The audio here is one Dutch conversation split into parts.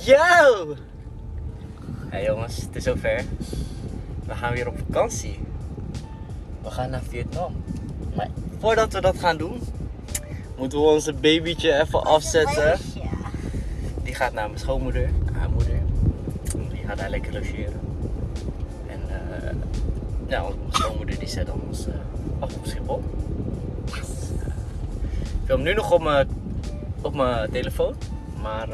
Yo! Hey jongens, het is zover. We gaan weer op vakantie. We gaan naar Vietnam. Maar voordat we dat gaan doen, moeten we onze babytje even afzetten. Die gaat naar mijn schoonmoeder, haar moeder. Die gaat daar lekker logeren. En ja, onze schoonmoeder die zet ons af op Schiphol. Ik film nu nog op mijn telefoon. Maar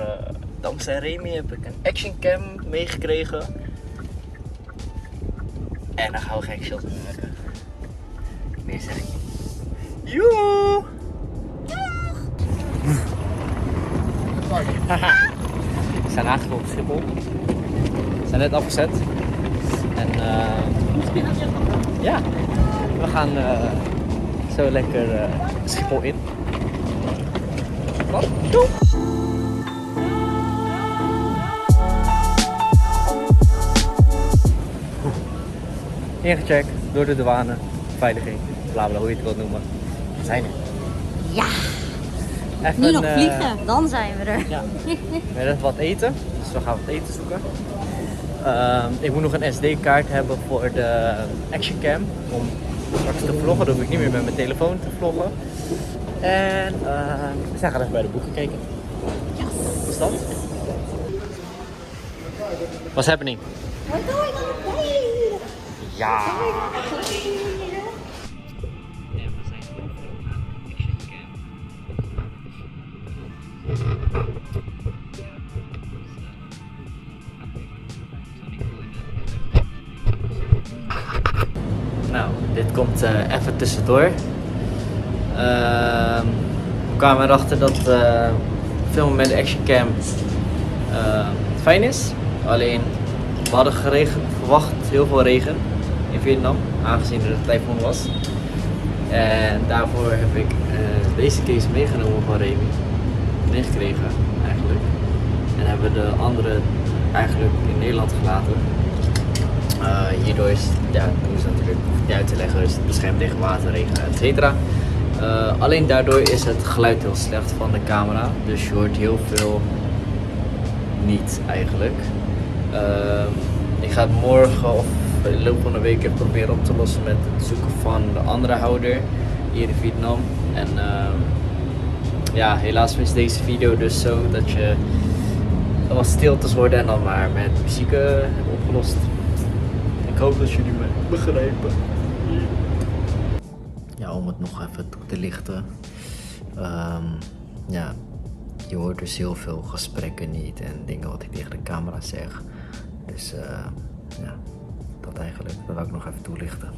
dankzij Remy heb ik een actioncam meegekregen. En dan gaan we gek shots maken. Meer zeg ik niet. Joe! We zijn aangekomen op Schiphol. We zijn net afgezet. En ja, we gaan zo lekker Schiphol in. Wat? Doei! Ingecheckt door de douane, veiliging, bla bla, hoe je het wilt noemen. We zijn er. Ja! Even nu nog vliegen, dan zijn we er. Ja. We hebben wat eten, dus we gaan wat eten zoeken. Ik moet nog een SD-kaart hebben voor de actioncam om straks te vloggen. Dan hoef ik niet meer met mijn telefoon te vloggen. En we zijn gaan even bij de boeken kijken. Yes. Wat is dat? What's happening? We're going on a plane! Ja! Nou, dit komt even tussendoor. We kwamen erachter dat filmen met de actioncam fijn is. Alleen, we hadden verwacht heel veel regen in Vietnam, aangezien er een typhoon was. En daarvoor heb ik deze case meegenomen van Remy. Meegekregen eigenlijk. En hebben we de andere eigenlijk in Nederland gelaten. Hierdoor is, ja, hoe is het natuurlijk niet uit te leggen, dus het beschermt tegen water, regen, etc. Alleen daardoor is het geluid heel slecht van de camera. Dus je hoort heel veel niet eigenlijk. Ik ga het morgen of in de loop van de week even proberen op te lossen met het zoeken van de andere houder hier in Vietnam. En ja, helaas is deze video dus zo dat je wat stiltes worden en dan maar met muziek hebben opgelost. Ik hoop dat jullie me begrijpen. Ja, om het nog even toe te lichten. Ja, je hoort dus heel veel gesprekken niet en dingen wat ik tegen de camera zeg. Dus ja, dat eigenlijk. Dat wil ik nog even toelichten.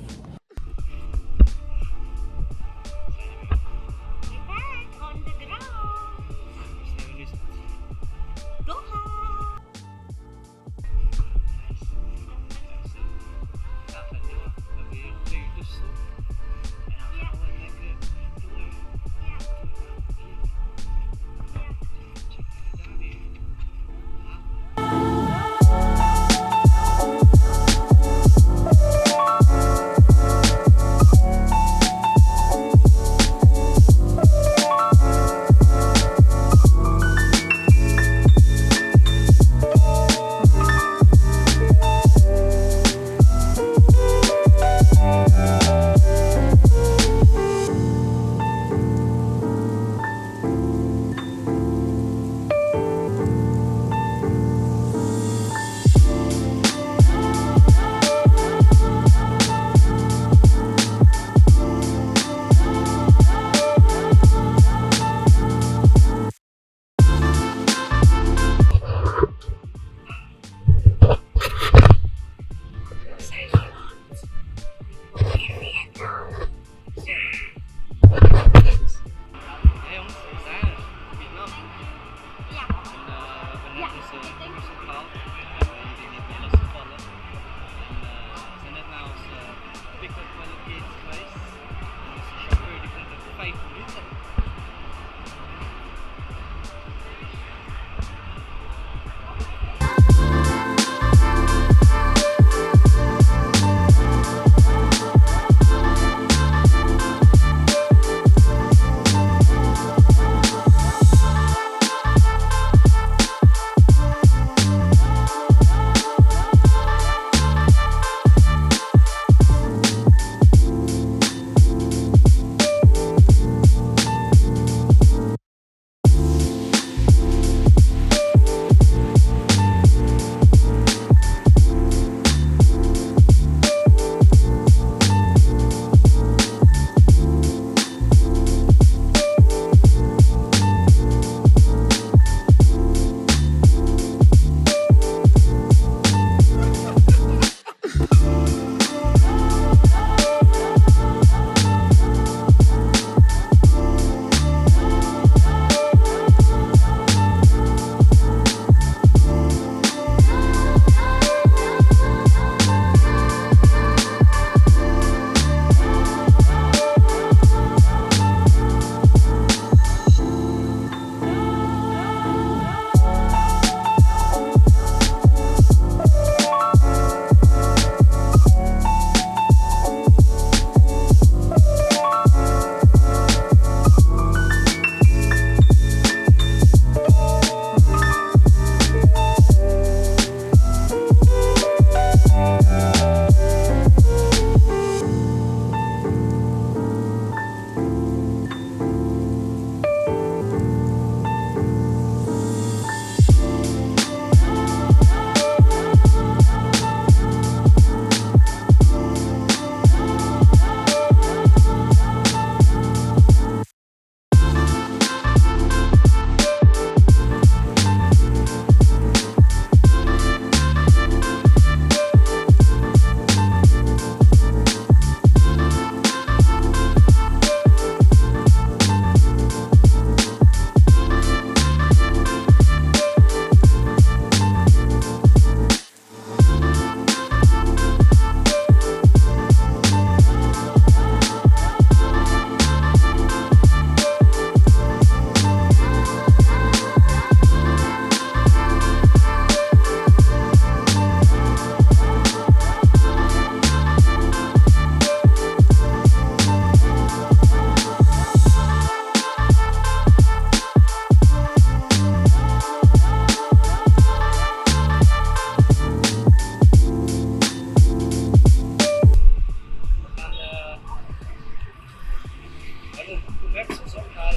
plek gezocht waar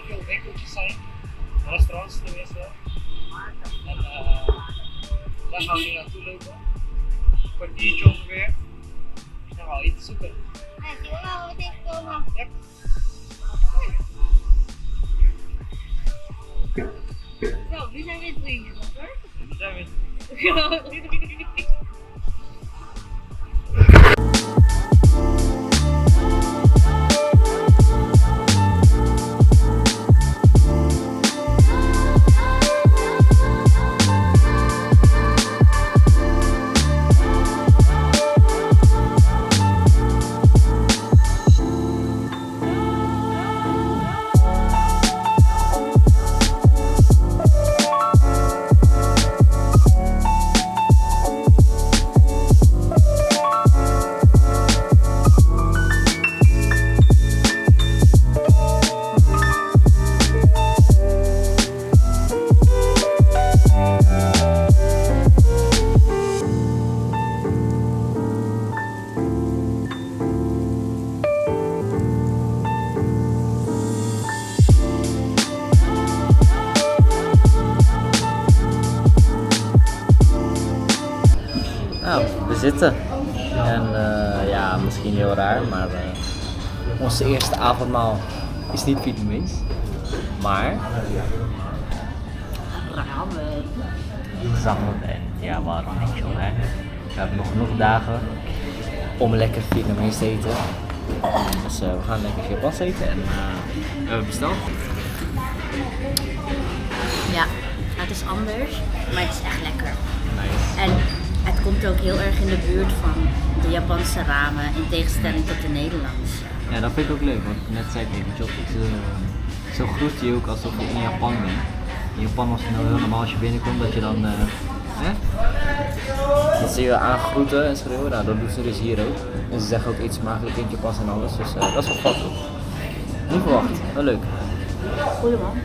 veel winkeltjes zijn, restaurants tenminste. En daar gaan we nu naartoe lopen. Een kwartiertje ongeveer. En wel iets zoeken. Ja, zie je wel wat tegenkomen. Ja. Zo, nu zijn we in drinken, hoor. Nu zijn we. Nou, we zitten. En ja, misschien heel raar, maar onze eerste avondmaal is niet Vietnamees. Maar Ramen. zakken en ja, waarom niet zo hè? We hebben nog genoeg dagen om lekker Vietnamees te eten. Dus we gaan lekker Japans eten en we hebben besteld. Ja, het is anders, maar het is echt lekker. Nice. En het komt ook heel erg in de buurt van de Japanse ramen, in tegenstelling tot de Nederlandse. Ja, dat vind ik ook leuk, want net zei ik even, Job, zo groet je ook alsof je in Japan bent. In Japan was het nou heel normaal als je binnenkomt dat je dan, dat zie je aangroeten en schreeuwen, nou dat doen ze dus hier ook. En ze zeggen ook iets smakelijk in het Japans en alles, dus dat is wel grappig. Niet verwacht, wel leuk. Goeie man.